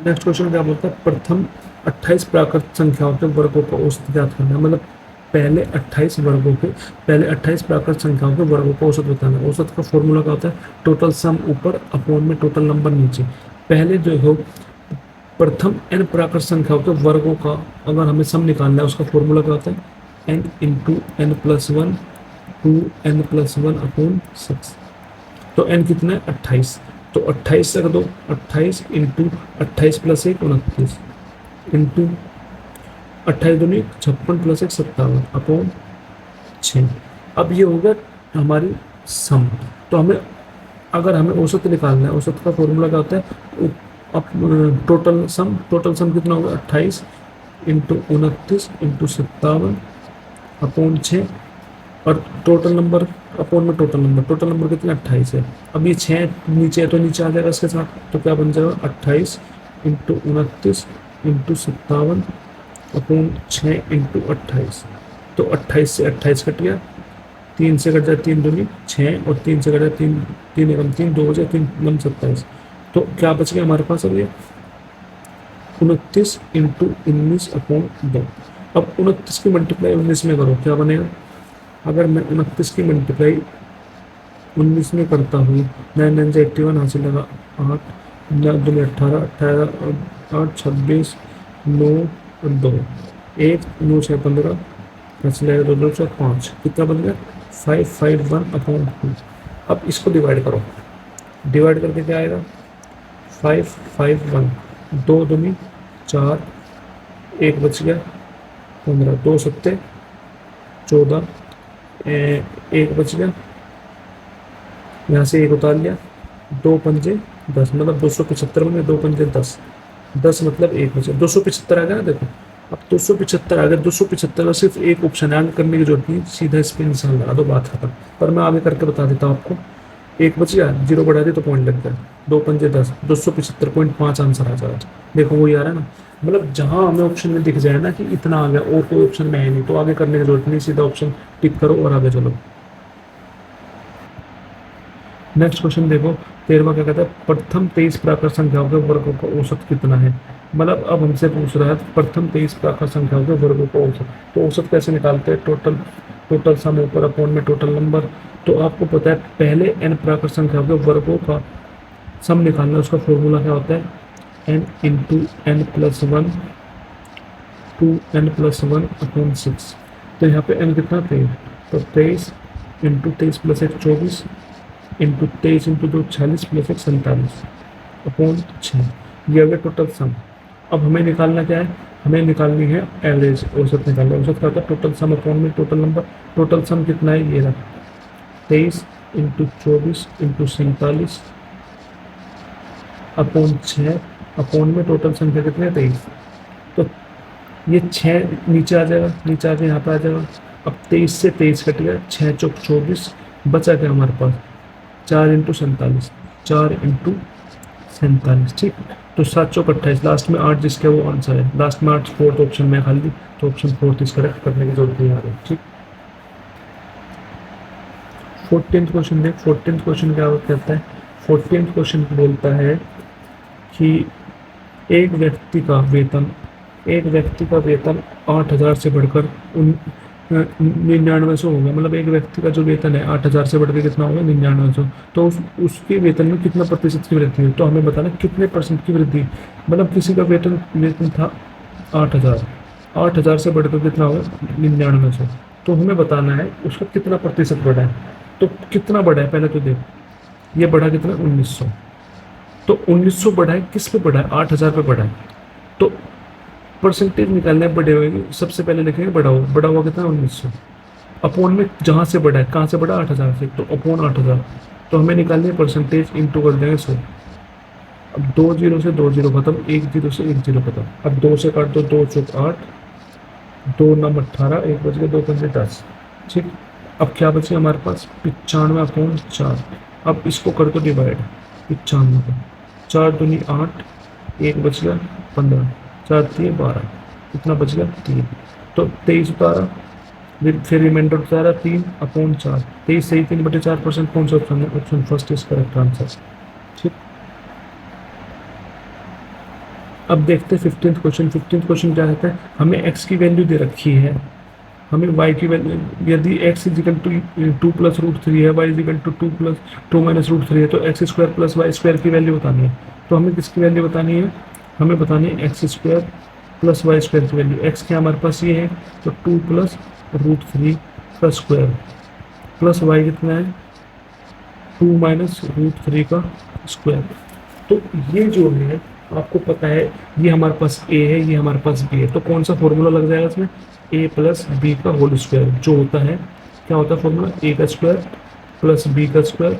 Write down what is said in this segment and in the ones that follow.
Next question क्या बोलता है, प्रथम 28 प्राकृत संख्याओं के वर्गों का औसत ज्ञात करना है। मतलब पहले 28 प्राकृत संख्याओं के वर्गों का औसत बताना है। औसत का फॉर्मूला क्या होता है, टोटल सम ऊपर अपॉन में टोटल नंबर नीचे। पहले जो हो प्रथम n प्राकृत संख्याओं के वर्गों का अगर हमें सम निकालना है, उसका फॉर्मूला क्या होता है, n into n plus one two n plus one upon 6। तो n कितना है, 28। तो 28 रख दो, 28 इंटू 28 प्लस एक 29 इंटू 28 दूनी 56 प्लस एक 57 अपॉन 6। अब ये होगा हमारी सम। तो हमें अगर हमें औसत निकालना है, औसत का फॉर्मूला क्या होता है, अब टोटल सम कितना होगा, 28 इंटू 29 इंटू 57 अपॉन 6। और टोटल नंबर कितना, 28 है। अब ये 6 नीचे है तो नीचे आ जाएगा इसके साथ, तो क्या बन जाएगा, 28 इंटू 29 इंटू 57 अपॉन 6 इंटू 28। तो 28 से 28 कट गया, 3 से कट जाए 3 दूनी 6 और 3 से कट जाए 3, 3 एकम 3, 2 बजे 3 नम 27। तो क्या बच गया हमारे पास, अब ये 29 इंटू 19 अपॉन 2। अब 29 की मल्टीप्लाई 19 में करो, क्या बनेगा, अगर मैं 29 की मल्टीप्लाई 19 में करता हूँ, 9 9 से 81 हासिल लगा 8, 9 दूनी 18, 18 8 26 9 और 2 1 9 6 15 लगेगा 2 2 4 5, कितना बन गया 551 अपॉन 2। अब इसको डिवाइड करो, डिवाइड करके क्या आएगा, 551, 2 दूनी 4, 1 बच गया 15, 2 सत्ते 14, 1 बच गया, यहाँ से 1 उतार लिया, 2 पंजे 10, मतलब 275 में 2 पंजे 10, 10 मतलब 1 बचा, 275 आ गया ना। देखो अब 275 आ गया, 275 का सिर्फ एक ऑप्शन है, आगे करने की जरूरत नहीं, सीधा इस पे निशान लगा दो, बात खत्म। पर मैं आगे करके बता देता हूँ आपको, 1 बच गया, 0 बढ़ा दी तो पॉइंट लग गया, 2 पंजे 10, 275.5 आंसर आ जाएगा। देखो वही आ रहा है ना, मतलब जहां हमें ऑप्शन में दिख जाए ना कि इतना आ गया और कोई ऑप्शन में है नहीं, तो आगे करने की जरूरत नहीं, सीधा ऑप्शन टिक करो और आगे चलो। नेक्स्ट क्वेश्चन देखो, 13वां क्या कहता है, प्रथम 23 प्राकृत संख्याओं के वर्गों का औसत कितना है। मतलब अब हमसे पूछ रहा है प्रथम 23 प्राकृत संख्याओं के वर्गों का औसत। तो औसत कैसे निकालते हैं, टोटल सम ऊपर अपॉन में टोटल नंबर। तो आपको पता है पहले n प्राकृत संख्याओं के वर्गों का सम निकालना है, उसका फॉर्मूला क्या होता है, n into n plus one two n plus one upon 6। तो यहाँ पे n कितना, 23। तो 23 इंटू 23 प्लस एक 24 इंटू 23 इंटू 2 46 प्लस एक 47 अपॉन 6। ये हो गया टोटल सम। अब हमें निकालना क्या है, हमें निकालनी है एवरेज, औसत निकालना है। औसत क्या होता है, टोटल सम अपॉन में टोटल नंबर। टोटल सम कितना है, ये रहा 23 इंटू 24 इंटू 47 अपॉन 6 अपॉन में टोटल संख्या कितनी है, 23। तो ये 6 नीचे आ जाएगा, नीचे आके यहाँ पे आ जाएगा। अब 23 से 23 कट गया, 6 चौक 24, बचा क्या हमारे पास, 4 इंटू 47, 4 इंटू 47, ठीक। तो 7 चौक 28, लास्ट में 8 जिसका वो आंसर है, लास्ट में 8 फोर्थ ऑप्शन में खाली, तो ऑप्शन फोर्थ इस करेक्ट करने की जरूरत नहीं आ रही, ठीक। 14th क्वेश्चन देख, 14th क्वेश्चन क्या कहता है, 14th क्वेश्चन बोलता है कि एक व्यक्ति का वेतन एक व्यक्ति का वेतन 8,000 से बढ़कर 9900 होगा। मतलब एक व्यक्ति का जो वेतन है 8,000 से बढ़कर कितना होगा, 9900। तो उसके वेतन में कितना प्रतिशत की वृद्धि है, तो हमें बताना कितने परसेंट की वृद्धि। मतलब किसी का वेतन था 8,000, 8,000 से बढ़कर कितना होगा, 9900। तो हमें बताना है उसका कितना प्रतिशत बढ़ा है। तो कितना बढ़ा है पहले तो देखो, ये बढ़ा कितना, 1900। तो 1900 बढ़ा है, किस पे बढ़ा है, 8,000 पे बढ़ा है। तो परसेंटेज निकालने बड़े हुए, सबसे पहले लिखेंगे बड़ा हुआ कितना, 1900 अपॉन में जहां से बढ़ा है, कहाँ से बढ़ा, 8,000 से, तो अपॉन 8,000। तो हमें निकालनी है परसेंटेज, इंटू कर देंगे 100। अब 2 जीरो से 2 जीरो खत्म, 1 जीरो से 1 जीरो खत्म। अब 2 से काट दो, 2 चौक 8, 2 नम 18, 1 बच गया, 2 पंजे 10, ठीक। अब क्या बचे हमारे पास, 95 अपॉन 4। अब इसको कर दो डिवाइड, 95 को, 4 दूनी 8, 1 बच गया 15, 4 3 12, कितना बच गया 3। तो 23 उतारा, फिर रिमाइंडर उतारा 3 अपॉन 4, 23 सही 3/4%, कौन सा ऑप्शन है, option first is correct answer, ठीक। अब देखते हैं 15th क्वेश्चन। 15th क्वेश्चन क्या कहता है, हमें x की वैल्यू दे रखी है, हमें y की वैल्यू, यदि x equal to 2 plus root three है, y equal to 2 plus 2 minus root three है, तो x square plus y square की वैल्यू बतानी है। तो हमें किसकी वैल्यू बतानी है, हमें बतानी है x square plus y square की वैल्यू। एक्स क्या हमारे पास ये है, तो 2 प्लस रूट थ्री का स्क्वायर, प्लस वाई कितना है 2 माइनस रूट थ्री का स्क्वायर। तो ये जो है आपको पता है, ये हमारे पास a है, ये हमारे पास b है, तो कौन सा फॉर्मूला लग जाएगा इसमें, a प्लस बी का होल स्क्वायर, जो होता है क्या होता है फॉर्मूला, a का स्क्वायर प्लस b का स्क्वायर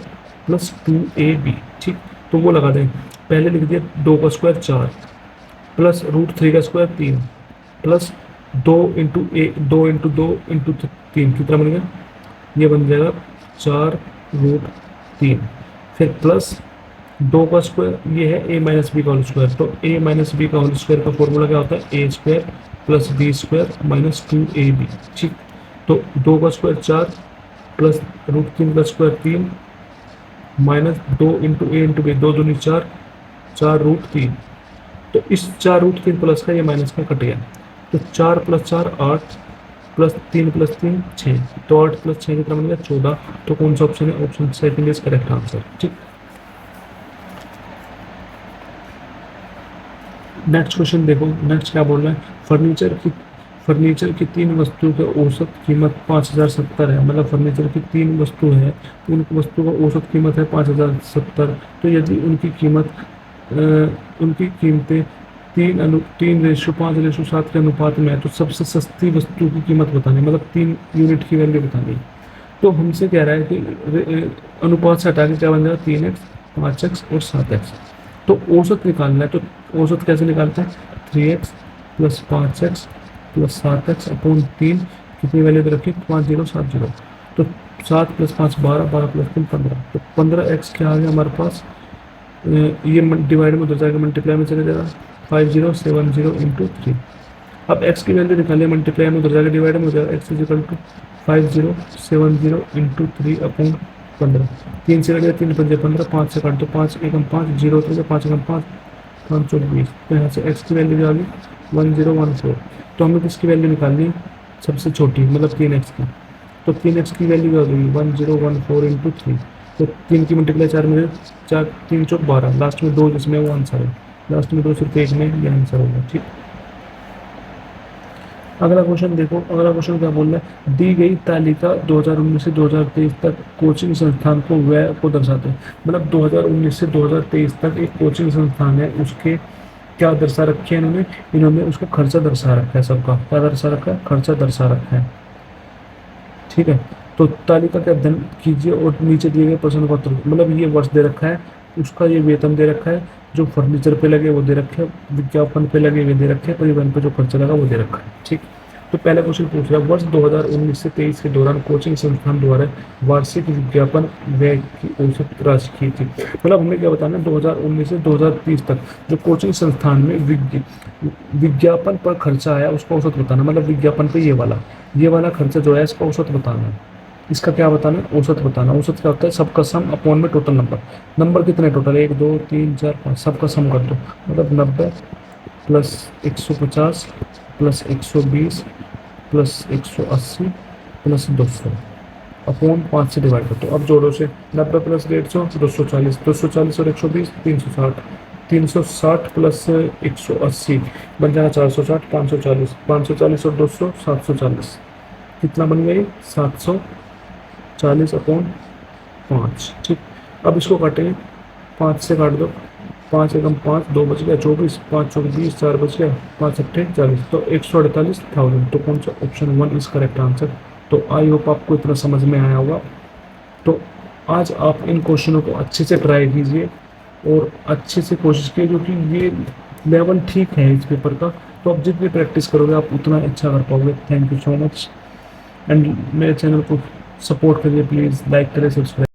प्लस 2ab। ठीक, तो वो लगा दें। पहले लिख दिया 2 का स्क्वायर 4 प्लस रूट थ्री का स्क्वायर 3 प्लस 2 इंटू ए, 2 इंटू 2 इंटू 3 कितना बन गया, ये बन जाएगा 4 रूट 3, फिर प्लस 2 का स्क्वायर, ये है a माइनस बी का होल स्क्वायर, तो a माइनस बी का होल स्क्वायर का फॉर्मूला क्या होता है, a square plus b square minus 2ab। ठीक, तो 2 का स्क्वायर 4 प्लस रूट 3 का स्क्वायर 3 माइनस 2 इंटू ए इंटू बी, 2 दूनी 4, 4 रूट 3। तो इस 4 रूट 3 प्लस का ये माइनस का कट गया, तो 4 प्लस 4 8 प्लस 3 प्लस 3 6, तो 8 प्लस 6 कितना बन गया 14। तो कौन सा ऑप्शन है, option second is correct answer. ठीक, नेक्स्ट क्वेश्चन देखो, नेक्स्ट क्या बोल रहा है, फर्नीचर की 3 वस्तु की औसत कीमत 5070 है, मतलब फर्नीचर की 3 वस्तु है, उन वस्तु का औसत कीमत है 5070। तो यदि उनकी कीमतें 3:5:7 के अनुपात में है, तो सबसे सस्ती वस्तु की कीमत बतानी, मतलब 3 यूनिट की वैल्यू बतानी। तो हमसे कह रहा है कि अनुपात से हटा के क्या बन जाएगा, 3x 5x और 7x। तो औसत निकालना है, तो औसत कैसे निकालते हैं, 3x plus 5x plus 7x upon 3, कितनी वैल्यू दे रखी है 5070। तो 7 प्लस 5 12, 12 प्लस 3 15, तो 15x क्या आ गया हमारे पास, ये डिवाइड में उधर जाएगा, मल्टीप्लाई में चले जाएगा 5070 इंटू 3। अब x की वैल्यू निकालिए, मल्टीप्लाई में उधर जाएगा, डिवाइड में हो जाएगा, x equal to 5070 into 3 upon 15। 3 से कटेगा 3 पंजे 15, 5 से काट दो 5 एकम 5, 0 तो 5 एकम 5 5 और 20। तो यहाँ से x की वैल्यू आ गई 1014। तो हमें किसकी वैल्यू निकालनी है, सबसे छोटी, मतलब 3x की। तो 3x की वैल्यू आ गई 1014 इंटू 3। तो 3 की मल्टीप्लाई 4 में 4 3 चौक 12, लास्ट में 2 जिसमें वो आंसर है, लास्ट में 2 सिर्फ 1 में ये आंसर होगा। ठीक, अगला क्वेश्चन देखो, अगला क्वेश्चन क्या बोल रहा है, दी गई तालिका 2019 से 2023 तक कोचिंग संस्थान को व्यय को दर्शाते हैं, मतलब 2019 से 2023 तक एक कोचिंग संस्थान है, उसके क्या दर्शा रखे हैं इन्होंने उसका खर्चा दर्शा रखा है, सबका क्या दर्शा रखा है, खर्चा दर्शा रखा है। ठीक है, तो तालिका का अध्ययन कीजिए और नीचे दिए गए प्रश्न का उत्तर, मतलब ये वर्ष दे रखा है, उसका ये वेतन दे रखा है, जो फर्नीचर पे लगे वो दे रखे हैं, विज्ञापन पे लगे वो दे रखे हैं, परिवहन पे जो खर्चा लगा वो दे रखा है। ठीक, तो पहला क्वेश्चन पूछ रहा है, वर्ष 2019 से 23 के दौरान कोचिंग संस्थान द्वारा वार्षिक विज्ञापन व्यय की औसत राशि की थी। मतलब हमें क्या बताना है, 2019 से 2030 तक जो कोचिंग संस्थान में विज्ञापन पर खर्चा आया उसका औसत बताना, मतलब विज्ञापन पे ये वाला खर्चा जो है इसका औसत बताना है। इसका क्या बताना है, औसत बताना। औसत क्या होता है, सबका सम अपॉन में टोटल नंबर कितने टोटल 1 2 3 4 5, सबका सम कर दो, मतलब 90 plus 150 plus 120 plus 180 plus 200 upon 5 से डिवाइड कर दो। अब जोड़ो से 90 प्लस 150 240, 240 और 120 360, 360 प्लस 180 बन जाएगा 460, 540, 540 और 200 740, कितना बन गया ये 740 अपॉन 5। ठीक, अब इसको काटेंगे, 5 से काट दो, 5 एकम 5 2 बच गया 24, 5 चौक 20 4 बच गया, 5 अट्ठे 40, तो 148,000। तो कौन सा ऑप्शन 1 इज करेक्ट आंसर। तो आई होप आपको इतना समझ में आया होगा। तो आज आप इन क्वेश्चनों को अच्छे से ट्राई कीजिए और अच्छे से कोशिश कीजिए, क्योंकि ये लेवल ठीक है इस पेपर का, तो आप जितनी प्रैक्टिस करोगे आप उतना अच्छा कर पाओगे। Thank you so much, and मेरे चैनल को सपोर्ट करिए प्लीज़, लाइक करें, सब्सक्राइब।